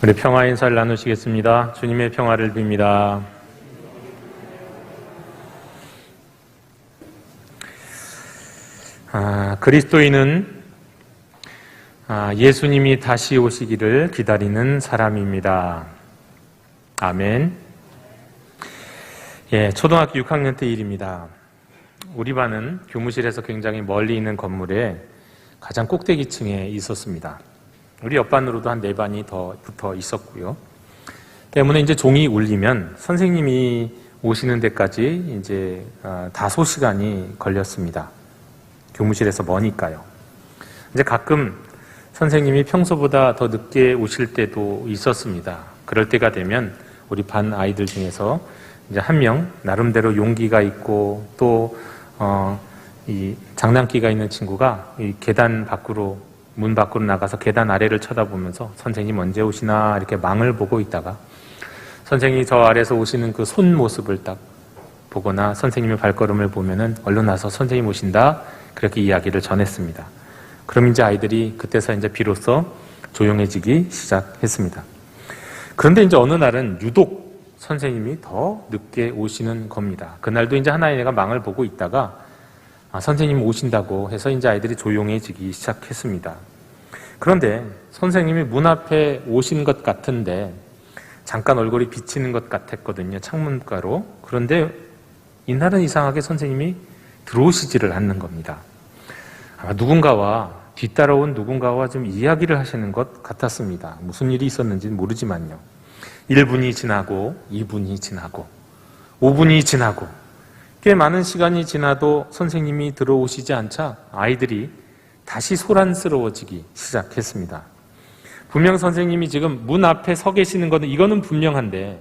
우리 평화 인사를 나누시겠습니다. 주님의 평화를 빕니다. 그리스도인은 예수님이 다시 오시기를 기다리는 사람입니다. 아멘. 초등학교 6학년 때 일입니다. 우리 반은 교무실에서 굉장히 멀리 있는 건물에 가장 꼭대기층에 있었습니다. 우리 옆반으로도 한 4반이 더 붙어 있었고요. 때문에 이제 종이 울리면 선생님이 오시는 데까지 이제 다소 시간이 걸렸습니다. 교무실에서 머니까요. 이제 가끔 선생님이 평소보다 더 늦게 오실 때도 있었습니다. 그럴 때가 되면 우리 반 아이들 중에서 이제 한 명 나름대로 용기가 있고 또 이 장난기가 있는 친구가 이 계단 밖으로 문 밖으로 나가서 계단 아래를 쳐다보면서 선생님 언제 오시나 이렇게 망을 보고 있다가 선생님이 저 아래에서 오시는 그 손 모습을 딱 보거나 선생님의 발걸음을 보면은 얼른 와서 선생님 오신다 그렇게 이야기를 전했습니다. 그럼 이제 아이들이 그때서 이제 비로소 조용해지기 시작했습니다. 그런데 이제 어느 날은 유독 선생님이 더 늦게 오시는 겁니다. 그날도 이제 하나의 애가 망을 보고 있다가 선생님 오신다고 해서 이제 아이들이 조용해지기 시작했습니다. 그런데 선생님이 문 앞에 오신 것 같은데 잠깐 얼굴이 비치는 것 같았거든요. 창문가로. 그런데 이날은 이상하게 선생님이 들어오시지를 않는 겁니다. 아마 누군가와 뒤따라온 누군가와 좀 이야기를 하시는 것 같았습니다. 무슨 일이 있었는지는 모르지만요. 1분이 지나고 2분이 지나고 5분이 지나고 꽤 많은 시간이 지나도 선생님이 들어오시지 않자 아이들이 다시 소란스러워지기 시작했습니다. 분명 선생님이 지금 문 앞에 서 계시는 것은 이거는 분명한데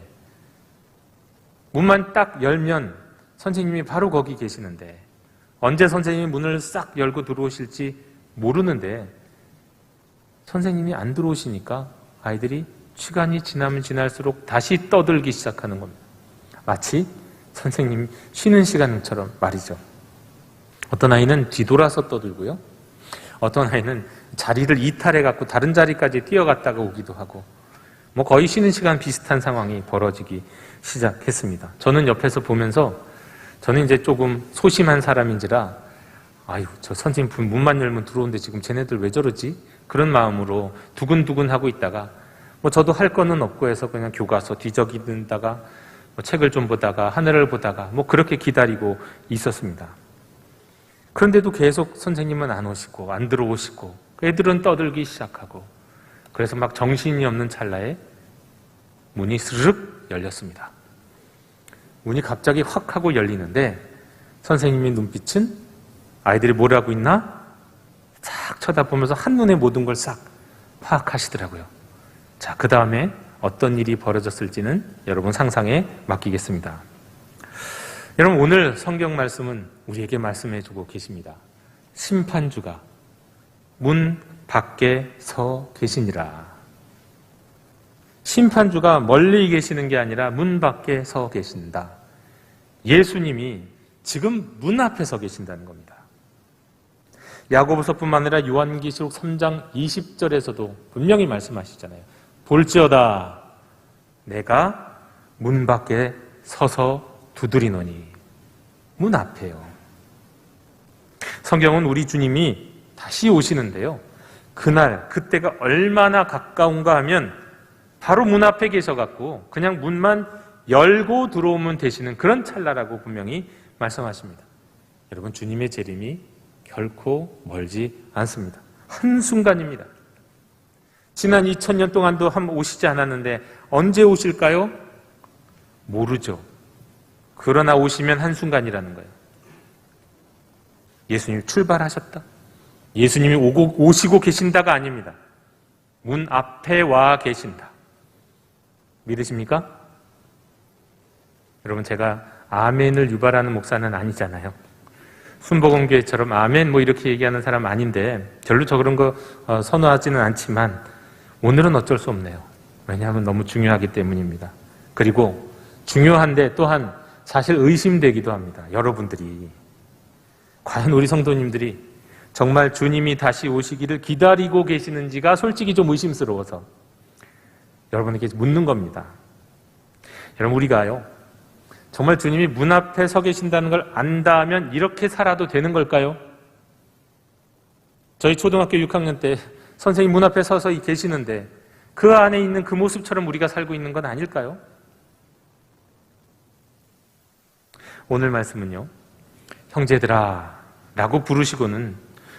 문만 딱 열면 선생님이 바로 거기 계시는데 언제 선생님이 문을 싹 열고 들어오실지 모르는데 선생님이 안 들어오시니까 아이들이 시간이 지나면 지날수록 다시 떠들기 시작하는 겁니다. 마치 선생님 쉬는 시간처럼 말이죠. 어떤 아이는 뒤돌아서 떠들고요. 어떤 아이는 자리를 이탈해 갖고 다른 자리까지 뛰어갔다가 오기도 하고 뭐 거의 쉬는 시간 비슷한 상황이 벌어지기 시작했습니다. 저는 옆에서 보면서 저는 이제 조금 소심한 사람인지라 아유 저 선생님 문만 열면 들어오는데 지금 쟤네들 왜 저러지? 그런 마음으로 두근두근 하고 있다가 뭐 저도 할 거는 없고 해서 그냥 교과서 뒤적이다가 뭐 책을 좀 보다가 하늘을 보다가 뭐 그렇게 기다리고 있었습니다. 그런데도 계속 선생님은 안 오시고 안 들어오시고 애들은 떠들기 시작하고 그래서 막 정신이 없는 찰나에 문이 스르륵 열렸습니다. 문이 갑자기 확 하고 열리는데 선생님의 눈빛은 아이들이 뭘 하고 있나? 싹 쳐다보면서 한눈에 모든 걸 싹 파악하시더라고요. 자, 그 다음에 어떤 일이 벌어졌을지는 여러분 상상에 맡기겠습니다. 여러분 오늘 성경 말씀은 우리에게 말씀해 주고 계십니다. 심판주가 문 밖에 서 계시니라. 심판주가 멀리 계시는 게 아니라 문 밖에 서 계신다. 예수님이 지금 문 앞에 서 계신다는 겁니다. 야고보서뿐만 아니라 요한계시록 3장 20절에서도 분명히 말씀하시잖아요. 볼지어다 내가 문 밖에 서서 두드리노니. 문 앞에요. 성경은 우리 주님이 다시 오시는데요. 그날 그때가 얼마나 가까운가 하면 바로 문 앞에 계셔갖고 그냥 문만 열고 들어오면 되시는 그런 찰나라고 분명히 말씀하십니다. 여러분 주님의 재림이 결코 멀지 않습니다. 한순간입니다. 지난 2000년 동안도 한번 오시지 않았는데 언제 오실까요? 모르죠. 그러나 오시면 한순간이라는 거예요. 예수님이 출발하셨다. 예수님이 오시고 계신다가 아닙니다. 문 앞에 와 계신다. 믿으십니까? 여러분 제가 아멘을 유발하는 목사는 아니잖아요. 순복음교회처럼 아멘 뭐 이렇게 얘기하는 사람 아닌데 별로 저 그런 거 선호하지는 않지만 오늘은 어쩔 수 없네요. 왜냐하면 너무 중요하기 때문입니다. 그리고 중요한데 또한 사실 의심되기도 합니다. 여러분들이 과연 우리 성도님들이 정말 주님이 다시 오시기를 기다리고 계시는지가 솔직히 좀 의심스러워서 여러분에게 묻는 겁니다. 여러분, 우리가요, 정말 주님이 문 앞에 서 계신다는 걸 안다면 이렇게 살아도 되는 걸까요? 저희 초등학교 6학년 때 선생님 문 앞에 서서 계시는데 그 안에 있는 그 모습처럼 우리가 살고 있는 건 아닐까요? 오늘 말씀은요, 형제들아 라고 부르시고는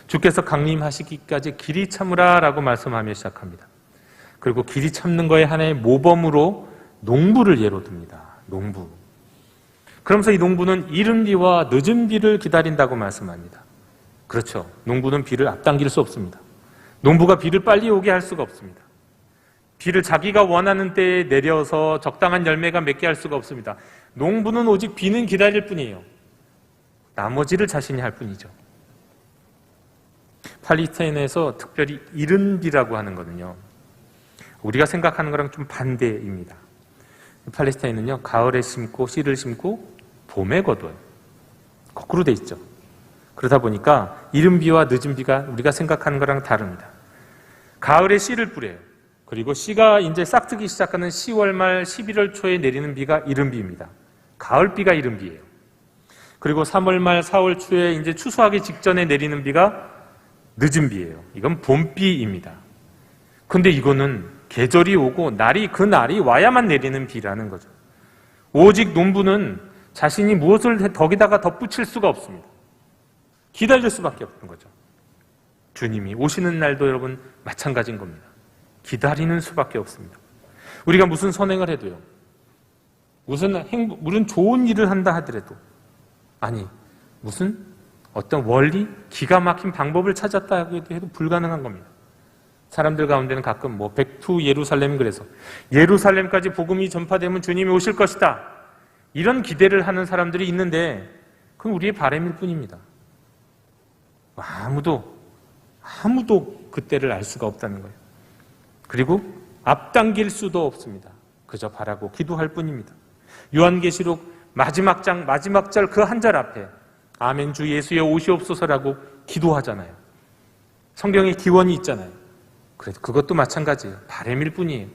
주께서 강림하시기까지 길이 참으라 라고 말씀하며 시작합니다. 그리고 길이 참는 거에 하나의 모범으로 농부를 예로 듭니다. 농부. 그러면서 이 농부는 이른 비와 늦은 비를 기다린다고 말씀합니다. 그렇죠. 농부는 비를 앞당길 수 없습니다. 농부가 비를 빨리 오게 할 수가 없습니다. 비를 자기가 원하는 때에 내려서 적당한 열매가 맺게 할 수가 없습니다. 농부는 오직 비는 기다릴 뿐이에요. 나머지를 자신이 할 뿐이죠. 팔레스타인에서 특별히 이른 비라고 하는 거는요, 우리가 생각하는 거랑 좀 반대입니다. 팔레스타인은요, 가을에 심고 씨를 심고 봄에 거둬요. 거꾸로 돼 있죠. 그러다 보니까 이른 비와 늦은 비가 우리가 생각하는 거랑 다릅니다. 가을에 씨를 뿌려요. 그리고 씨가 이제 싹트기 시작하는 10월 말 11월 초에 내리는 비가 이른 비입니다. 가을 비가 이른 비예요. 그리고 3월 말 4월 초에 이제 추수하기 직전에 내리는 비가 늦은 비예요. 이건 봄비입니다. 근데 이거는 계절이 오고 그 날이 와야만 내리는 비라는 거죠. 오직 농부는 자신이 무엇을 거기다가 덧붙일 수가 없습니다. 기다릴 수밖에 없는 거죠. 주님이 오시는 날도 여러분 마찬가지인 겁니다. 기다리는 수밖에 없습니다. 우리가 무슨 선행을 해도요, 무슨 좋은 일을 한다 하더라도, 아니 무슨 어떤 원리, 기가 막힌 방법을 찾았다 해도 불가능한 겁니다. 사람들 가운데는 가끔 백투 예루살렘, 그래서 예루살렘까지 복음이 전파되면 주님이 오실 것이다, 이런 기대를 하는 사람들이 있는데 그건 우리의 바람일 뿐입니다. 아무도 그때를 알 수가 없다는 거예요. 그리고 앞당길 수도 없습니다. 그저 바라고 기도할 뿐입니다. 요한계시록 마지막 장 마지막 절 그 한 절 앞에 아멘 주 예수여 오시옵소서라고 기도하잖아요. 성경에 기원이 있잖아요. 그래도 그것도 마찬가지예요. 바람일 뿐이에요.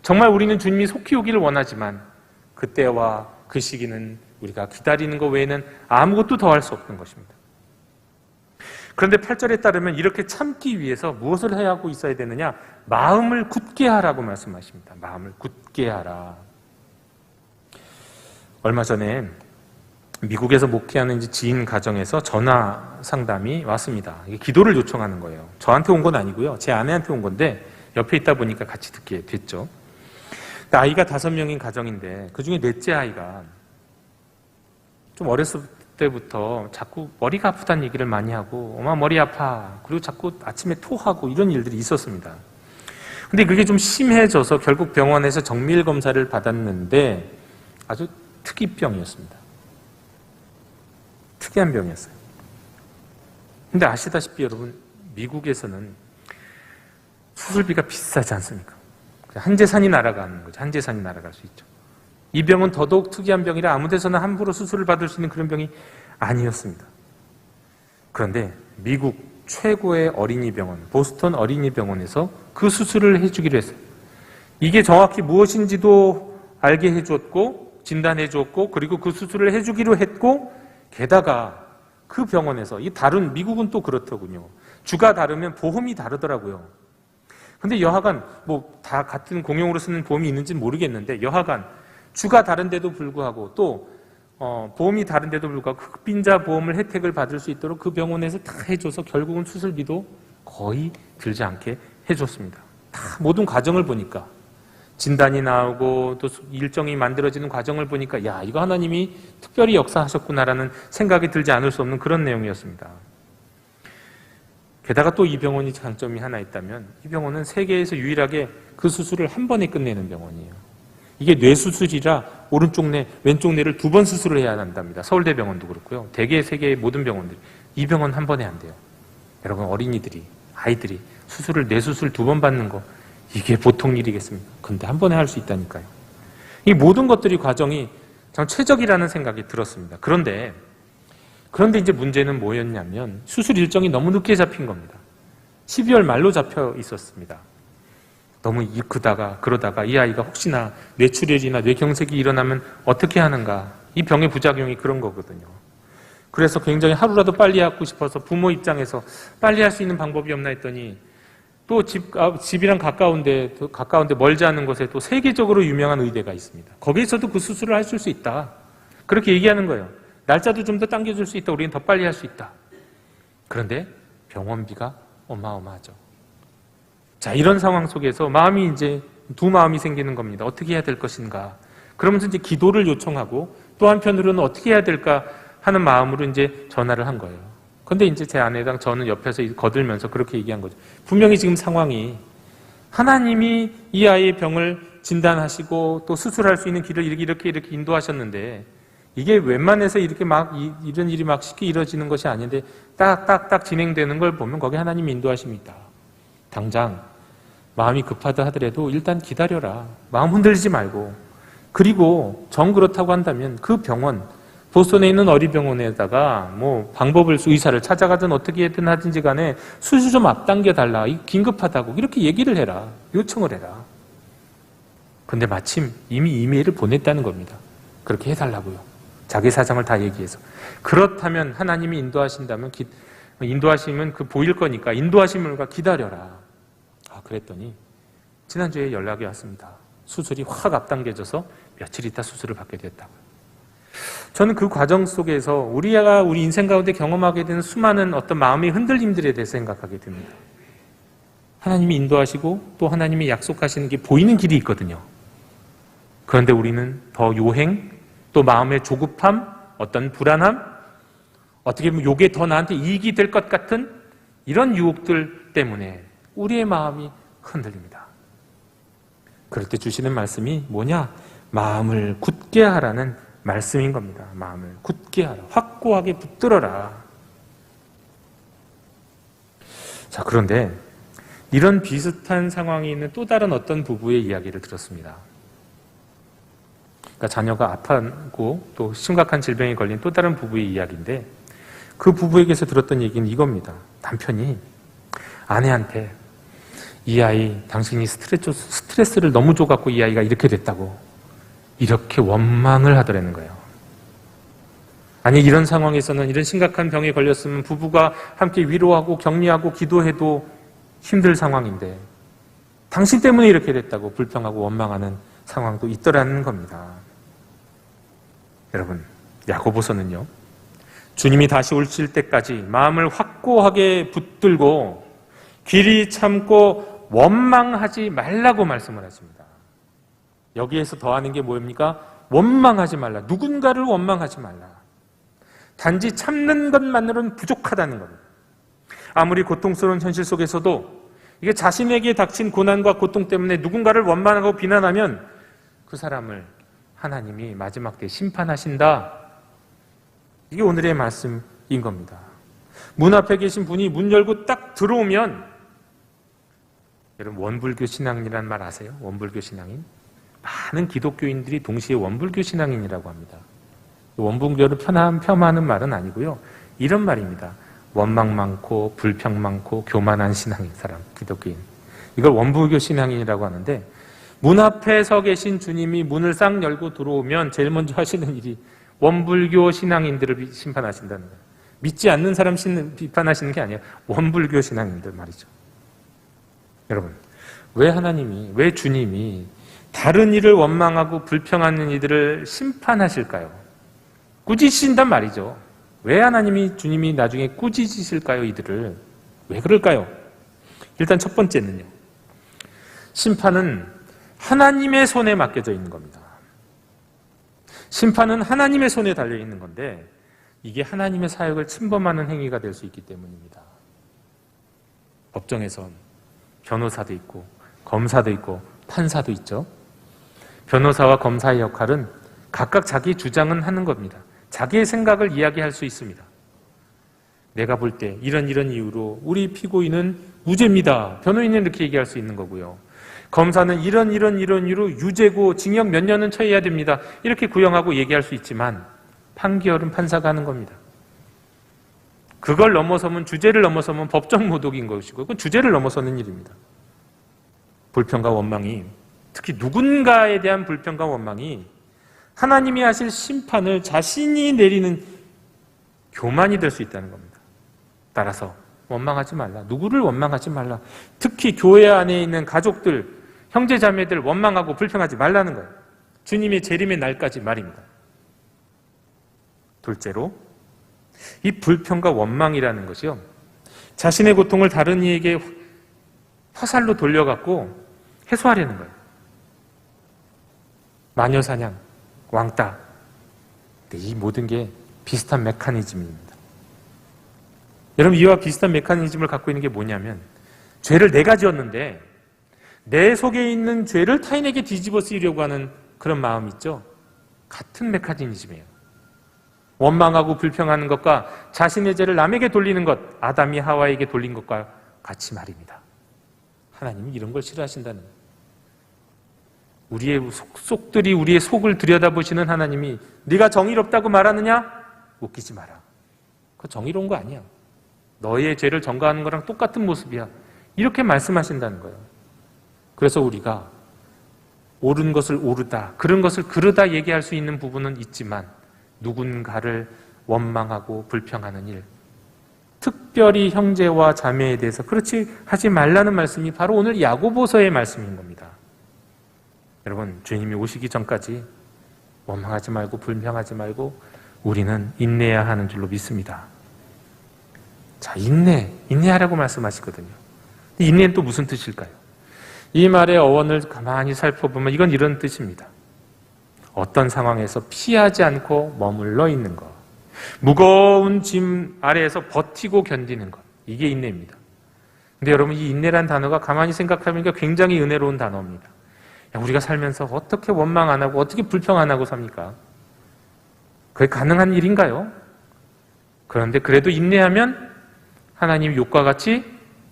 정말 우리는 주님이 속히 오기를 원하지만 그때와 그 시기는 우리가 기다리는 것 외에는 아무것도 더 할 수 없는 것입니다. 그런데 8절에 따르면 이렇게 참기 위해서 무엇을 해야 하고 있어야 되느냐? 마음을 굳게 하라고 말씀하십니다. 마음을 굳게 하라. 얼마 전에 미국에서 목회하는 지인 가정에서 전화 상담이 왔습니다. 이게 기도를 요청하는 거예요. 저한테 온 건 아니고요. 제 아내한테 온 건데 옆에 있다 보니까 같이 듣게 됐죠. 아이가 5명인 가정인데 그중에 넷째 아이가 좀 어렸을 때부터 자꾸 머리가 아프다는 얘기를 많이 하고 엄마 머리 아파, 그리고 자꾸 아침에 토하고 이런 일들이 있었습니다. 근데 그게 좀 심해져서 결국 병원에서 정밀 검사를 받았는데 아주 특이병이었습니다. 특이한 병이었어요. 근데 아시다시피 여러분, 미국에서는 수술비가 비싸지 않습니까? 한 재산이 날아가는 거죠. 한 재산이 날아갈 수 있죠. 이 병은 더더욱 특이한 병이라 아무 데서나 함부로 수술을 받을 수 있는 그런 병이 아니었습니다. 그런데 미국 최고의 어린이병원, 보스턴 어린이병원에서 그 수술을 해주기로 했어요. 이게 정확히 무엇인지도 알게 해줬고 진단해 줬고 그리고 그 수술을 해주기로 했고, 게다가 그 병원에서 이 다른 미국은 또 그렇더군요. 주가 다르면 보험이 다르더라고요. 근데 여하간 다 같은 공용으로 쓰는 보험이 있는지는 모르겠는데 여하간 주가 다른데도 불구하고 또 보험이 다른데도 불구하고 흑빈자 보험을 혜택을 받을 수 있도록 그 병원에서 다 해줘서 결국은 수술비도 거의 들지 않게 해줬습니다. 다 모든 과정을 보니까, 진단이 나오고 또 일정이 만들어지는 과정을 보니까 야, 이거 하나님이 특별히 역사하셨구나라는 생각이 들지 않을 수 없는 그런 내용이었습니다. 게다가 또 이 병원이 장점이 하나 있다면 이 병원은 세계에서 유일하게 그 수술을 한 번에 끝내는 병원이에요. 이게 뇌수술이라 오른쪽 뇌, 왼쪽 뇌를 2번 수술을 해야 한답니다. 서울대병원도 그렇고요. 대개 세계의 모든 병원들 이 병원 한 번에 안 돼요. 여러분, 어린이들이, 아이들이 수술을 뇌수술 2번 받는 거 이게 보통 일이겠습니까? 근데 한 번에 할 수 있다니까요. 이 모든 것들이 과정이 참 최적이라는 생각이 들었습니다. 그런데 이제 문제는 뭐였냐면 수술 일정이 너무 늦게 잡힌 겁니다. 12월 말로 잡혀 있었습니다. 너무 그러다가 이 아이가 혹시나 뇌출혈이나 뇌경색이 일어나면 어떻게 하는가. 이 병의 부작용이 그런 거거든요. 그래서 굉장히 하루라도 빨리 하고 싶어서 부모 입장에서 빨리 할 수 있는 방법이 없나 했더니 또 집이랑 가까운데 멀지 않은 곳에 또 세계적으로 유명한 의대가 있습니다. 거기에서도 그 수술을 하실 수 있다. 그렇게 얘기하는 거예요. 날짜도 좀 더 당겨줄 수 있다. 우리는 더 빨리 할 수 있다. 그런데 병원비가 어마어마하죠. 자, 이런 상황 속에서 이제 두 마음이 생기는 겁니다. 어떻게 해야 될 것인가. 그러면서 이제 기도를 요청하고 또 한편으로는 어떻게 해야 될까 하는 마음으로 이제 전화를 한 거예요. 근데 이제 제 아내랑 저는 옆에서 거들면서 그렇게 얘기한 거죠. 분명히 지금 상황이 하나님이 이 아이의 병을 진단하시고 또 수술할 수 있는 길을 이렇게 인도하셨는데 이게 웬만해서 이렇게 이런 일이 쉽게 이루어지는 것이 아닌데 딱딱딱 진행되는 걸 보면 거기 하나님이 인도하심이 있다. 당장 마음이 급하다 하더라도 일단 기다려라. 마음 흔들리지 말고. 그리고 정 그렇다고 한다면 그 병원, 보스턴에 있는 어린병원에다가 의사를 찾아가든 어떻게 하든지 간에 수술 좀 앞당겨 달라. 긴급하다고 이렇게 얘기를 해라. 요청을 해라. 근데 마침 이미 이메일을 보냈다는 겁니다. 그렇게 해달라고요. 자기 사정을 다 얘기해서. 그렇다면 하나님이 인도하신다면 인도하시면 보일 거니까 인도하심을 기다려라. 그랬더니 지난주에 연락이 왔습니다. 수술이 확 앞당겨져서 며칠 있다 수술을 받게 됐다고요. 저는 그 과정 속에서 우리가 우리 인생 가운데 경험하게 되는 수많은 어떤 마음의 흔들림들에 대해서 생각하게 됩니다. 하나님이 인도하시고 또 하나님이 약속하시는 게 보이는 길이 있거든요. 그런데 우리는 더 요행, 또 마음의 조급함, 어떤 불안함, 어떻게 보면 이게 더 나한테 이익이 될 것 같은 이런 유혹들 때문에 우리의 마음이 흔들립니다. 그럴 때 주시는 말씀이 뭐냐? 마음을 굳게 하라는 말씀인 겁니다. 마음을 굳게 하라. 확고하게 붙들어라. 자, 그런데 이런 비슷한 상황이 있는 또 다른 어떤 부부의 이야기를 들었습니다. 그러니까 자녀가 아파하고 또 심각한 질병에 걸린 또 다른 부부의 이야기인데 그 부부에게서 들었던 얘기는 이겁니다. 남편이 아내한테 이 아이 당신이 스트레스를 너무 줘갖고 이 아이가 이렇게 됐다고 이렇게 원망을 하더라는 거예요. 아니 이런 상황에서는 이런 심각한 병에 걸렸으면 부부가 함께 위로하고 격려하고 기도해도 힘들 상황인데 당신 때문에 이렇게 됐다고 불평하고 원망하는 상황도 있더라는 겁니다. 여러분, 야고보서는요, 주님이 다시 오실 때까지 마음을 확고하게 붙들고 길이 참고 원망하지 말라고 말씀을 하십니다. 여기에서 더하는 게 뭐입니까? 원망하지 말라. 누군가를 원망하지 말라. 단지 참는 것만으로는 부족하다는 겁니다. 아무리 고통스러운 현실 속에서도 이게 자신에게 닥친 고난과 고통 때문에 누군가를 원망하고 비난하면 그 사람을 하나님이 마지막 때 심판하신다. 이게 오늘의 말씀인 겁니다. 문 앞에 계신 분이 문 열고 딱 들어오면, 여러분 원불교 신앙이라는 말 아세요? 원불교 신앙인? 많은 기독교인들이 동시에 원불교 신앙인이라고 합니다. 원불교를 폄하하는 말은 아니고요. 이런 말입니다. 원망 많고 불평 많고 교만한 신앙인 사람, 기독교인. 이걸 원불교 신앙인이라고 하는데 문 앞에 서 계신 주님이 문을 싹 열고 들어오면 제일 먼저 하시는 일이 원불교 신앙인들을 심판하신다는 거예요. 믿지 않는 사람 비판하시는 게 아니에요. 원불교 신앙인들 말이죠. 여러분, 왜 하나님이, 왜 주님이 다른 이를 원망하고 불평하는 이들을 심판하실까요? 꾸짖으신단 말이죠. 왜 하나님이, 주님이 나중에 꾸짖으실까요? 이들을. 왜 그럴까요? 일단 첫 번째는요, 심판은 하나님의 손에 맡겨져 있는 겁니다. 심판은 하나님의 손에 달려 있는 건데 이게 하나님의 사역을 침범하는 행위가 될 수 있기 때문입니다. 법정에선 변호사도 있고 검사도 있고 판사도 있죠. 변호사와 검사의 역할은 각각 자기 주장은 하는 겁니다. 자기의 생각을 이야기할 수 있습니다. 내가 볼 때 이런 이유로 우리 피고인은 무죄입니다. 변호인은 이렇게 얘기할 수 있는 거고요. 검사는 이런 이유로 유죄고 징역 몇 년은 처해야 됩니다. 이렇게 구형하고 얘기할 수 있지만 판결은 판사가 하는 겁니다. 주제를 넘어서면 법정 모독인 것이고 그건 주제를 넘어서는 일입니다. 불평과 원망이, 특히 누군가에 대한 불평과 원망이 하나님이 하실 심판을 자신이 내리는 교만이 될 수 있다는 겁니다. 따라서 원망하지 말라. 누구를 원망하지 말라. 특히 교회 안에 있는 가족들, 형제 자매들 원망하고 불평하지 말라는 거예요. 주님의 재림의 날까지 말입니다. 둘째로, 이 불평과 원망이라는 것이요, 자신의 고통을 다른 이에게 화살로 돌려갖고 해소하려는 거예요. 마녀사냥, 왕따. 이 모든 게 비슷한 메커니즘입니다. 여러분, 이와 비슷한 메커니즘을 갖고 있는 게 뭐냐면, 죄를 내가 지었는데 내 속에 있는 죄를 타인에게 뒤집어 쓰이려고 하는 그런 마음 있죠? 같은 메커니즘이에요. 원망하고 불평하는 것과 자신의 죄를 남에게 돌리는 것, 아담이 하와에게 돌린 것과 같이 말입니다. 하나님이 이런 걸 싫어하신다는 거예요. 우리의 속속들이 우리의 속을 들여다보시는 하나님이 네가 정의롭다고 말하느냐? 웃기지 마라. 그거 정의로운 거 아니야. 너의 죄를 전가하는 거랑 똑같은 모습이야. 이렇게 말씀하신다는 거예요. 그래서 우리가 옳은 것을 옳으다, 그런 것을 그르다 얘기할 수 있는 부분은 있지만 누군가를 원망하고 불평하는 일, 특별히 형제와 자매에 대해서 그렇지 하지 말라는 말씀이 바로 오늘 야고보서의 말씀인 겁니다. 여러분, 주님이 오시기 전까지 원망하지 말고 불평하지 말고 우리는 인내해야 하는 줄로 믿습니다. 자, 인내하라고 말씀하시거든요. 인내는 또 무슨 뜻일까요? 이 말의 어원을 가만히 살펴보면 이건 이런 뜻입니다. 어떤 상황에서 피하지 않고 머물러 있는 것, 무거운 짐 아래에서 버티고 견디는 것, 이게 인내입니다. 근데 여러분, 이 인내란 단어가 가만히 생각하면 굉장히 은혜로운 단어입니다. 우리가 살면서 어떻게 원망 안 하고 어떻게 불평 안 하고 삽니까? 그게 가능한 일인가요? 그런데 그래도 인내하면 하나님이 욥과 같이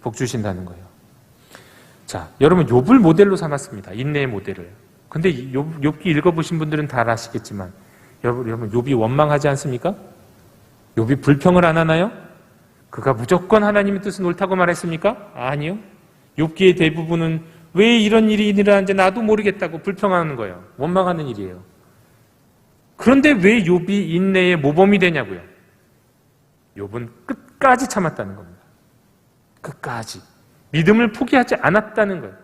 복 주신다는 거예요. 자, 여러분, 욥을 모델로 삼았습니다. 인내의 모델을. 근데 욥기 읽어보신 분들은 다 아시겠지만 여러분, 욥이 원망하지 않습니까? 욥이 불평을 안 하나요? 그가 무조건 하나님의 뜻은 옳다고 말했습니까? 아니요. 욥기의 대부분은 왜 이런 일이 일어나는지 나도 모르겠다고 불평하는 거예요. 원망하는 일이에요. 그런데 왜 욥이 인내의 모범이 되냐고요? 욥은 끝까지 참았다는 겁니다. 끝까지. 믿음을 포기하지 않았다는 거예요.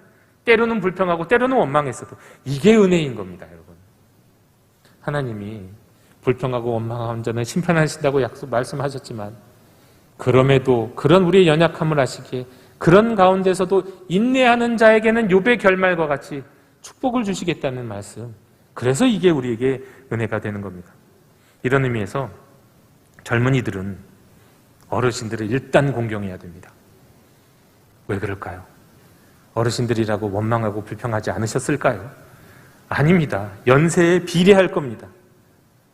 때로는 불평하고 때로는 원망했어도. 이게 은혜인 겁니다, 여러분. 하나님이 불평하고 원망한 자는 심판하신다고 말씀하셨지만 그럼에도 그런 우리의 연약함을 아시기에 그런 가운데서도 인내하는 자에게는 욥의 결말과 같이 축복을 주시겠다는 말씀. 그래서 이게 우리에게 은혜가 되는 겁니다. 이런 의미에서 젊은이들은 어르신들을 일단 공경해야 됩니다. 왜 그럴까요? 어르신들이라고 원망하고 불평하지 않으셨을까요? 아닙니다. 연세에 비례할 겁니다.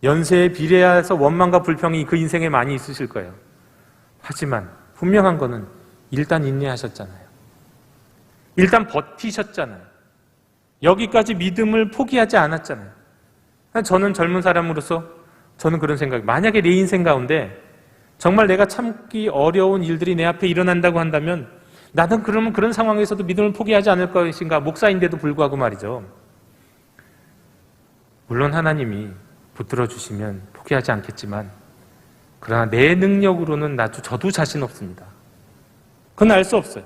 연세에 비례해서 원망과 불평이 그 인생에 많이 있으실 거예요. 하지만 분명한 거는 일단 인내하셨잖아요. 일단 버티셨잖아요. 여기까지 믿음을 포기하지 않았잖아요. 저는 젊은 사람으로서 저는 그런 생각이, 만약에 내 인생 가운데 정말 내가 참기 어려운 일들이 내 앞에 일어난다고 한다면 나는 그러면 그런 상황에서도 믿음을 포기하지 않을 것인가. 목사인데도 불구하고 말이죠. 물론 하나님이 붙들어 주시면 포기하지 않겠지만 그러나 내 능력으로는 저도 자신 없습니다. 그건 알 수 없어요.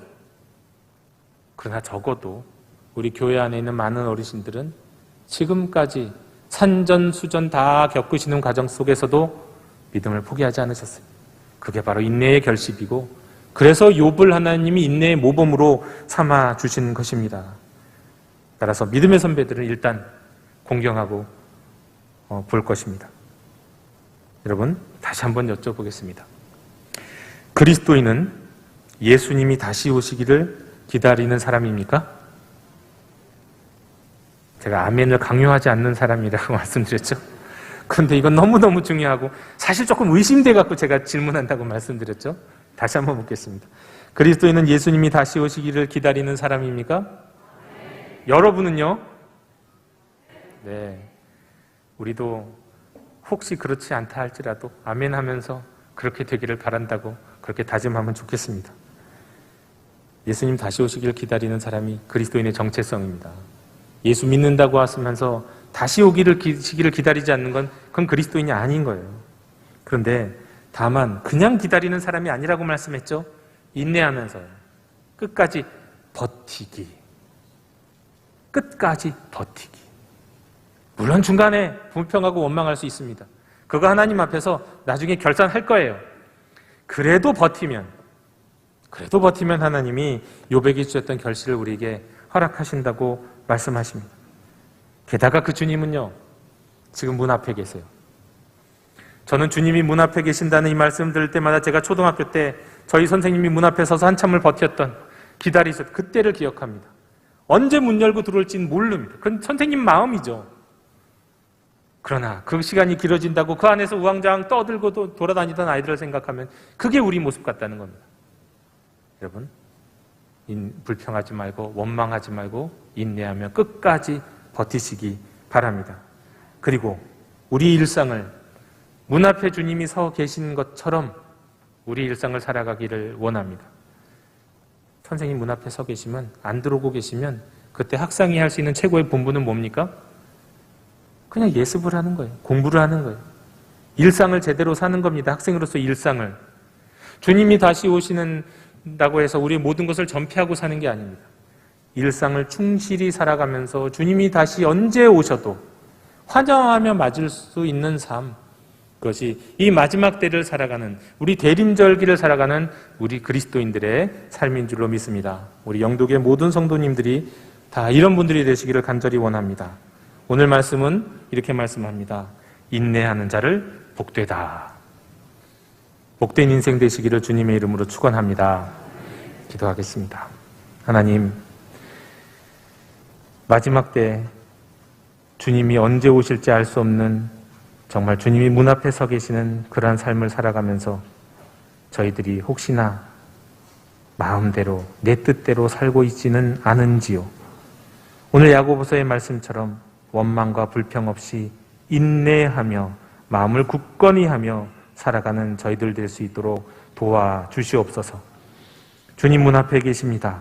그러나 적어도 우리 교회 안에 있는 많은 어르신들은 지금까지 산전수전 다 겪으시는 과정 속에서도 믿음을 포기하지 않으셨어요. 그게 바로 인내의 결실이고 그래서 욥을 하나님이 인내의 모범으로 삼아 주신 것입니다. 따라서 믿음의 선배들은 일단 공경하고 볼 것입니다. 여러분, 다시 한번 여쭤보겠습니다. 그리스도인은 예수님이 다시 오시기를 기다리는 사람입니까? 제가 아멘을 강요하지 않는 사람이라고 말씀드렸죠. 그런데 이건 너무너무 중요하고 사실 조금 의심돼 갖고 제가 질문한다고 말씀드렸죠. 다시 한번 묻겠습니다. 그리스도인은 예수님이 다시 오시기를 기다리는 사람입니까? 네. 여러분은요? 네. 우리도 혹시 그렇지 않다 할지라도 아멘 하면서 그렇게 되기를 바란다고 그렇게 다짐하면 좋겠습니다. 예수님 다시 오시길 기다리는 사람이 그리스도인의 정체성입니다. 예수 믿는다고 하면서 다시 오시기를 기다리지 않는 건 그건 그리스도인이 아닌 거예요. 그런데 다만 그냥 기다리는 사람이 아니라고 말씀했죠. 인내하면서요. 끝까지 버티기. 끝까지 버티기. 물론 중간에 불평하고 원망할 수 있습니다. 그거 하나님 앞에서 나중에 결산할 거예요. 그래도 버티면 하나님이 욥에게 주셨던 결실을 우리에게 허락하신다고 말씀하십니다. 게다가 그 주님은요, 지금 문 앞에 계세요. 저는 주님이 문 앞에 계신다는 이 말씀 들을 때마다 제가 초등학교 때 저희 선생님이 문 앞에 서서 한참을 버텼던 기다리셨던 그때를 기억합니다. 언제 문 열고 들어올지는 모릅니다. 그건 선생님 마음이죠. 그러나 그 시간이 길어진다고 그 안에서 우왕좌왕 떠들고 돌아다니던 아이들을 생각하면 그게 우리 모습 같다는 겁니다. 여러분, 불평하지 말고 원망하지 말고 인내하며 끝까지 버티시기 바랍니다. 그리고 우리 일상을 문 앞에 주님이 서 계신 것처럼 우리 일상을 살아가기를 원합니다. 선생님 문 앞에 서 계시면, 안 들어오고 계시면 그때 학생이 할 수 있는 최고의 본분은 뭡니까? 그냥 예습을 하는 거예요. 공부를 하는 거예요. 일상을 제대로 사는 겁니다. 학생으로서 일상을. 주님이 다시 오시는다고 해서 우리 모든 것을 전폐하고 사는 게 아닙니다. 일상을 충실히 살아가면서 주님이 다시 언제 오셔도 환영하며 맞을 수 있는 삶, 그것이 이 마지막 때를 살아가는, 우리 대림절기를 살아가는 우리 그리스도인들의 삶인 줄로 믿습니다. 우리 영독의 모든 성도님들이 다 이런 분들이 되시기를 간절히 원합니다. 오늘 말씀은 이렇게 말씀합니다. 인내하는 자를 복되다. 복된 인생 되시기를 주님의 이름으로 축원합니다. 기도하겠습니다. 하나님, 마지막 때 주님이 언제 오실지 알 수 없는, 정말 주님이 문 앞에 서 계시는 그러한 삶을 살아가면서 저희들이 혹시나 마음대로 내 뜻대로 살고 있지는 않은지요. 오늘 야고보서의 말씀처럼 원망과 불평 없이 인내하며 마음을 굳건히 하며 살아가는 저희들 될 수 있도록 도와주시옵소서. 주님 문 앞에 계십니다.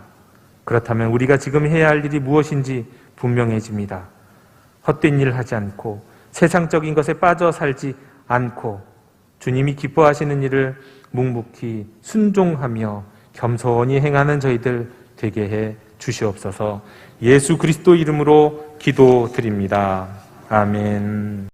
그렇다면 우리가 지금 해야 할 일이 무엇인지 분명해집니다. 헛된 일을 하지 않고 세상적인 것에 빠져 살지 않고 주님이 기뻐하시는 일을 묵묵히 순종하며 겸손히 행하는 저희들 되게 해 주시옵소서. 예수 그리스도 이름으로 기도드립니다. 아멘.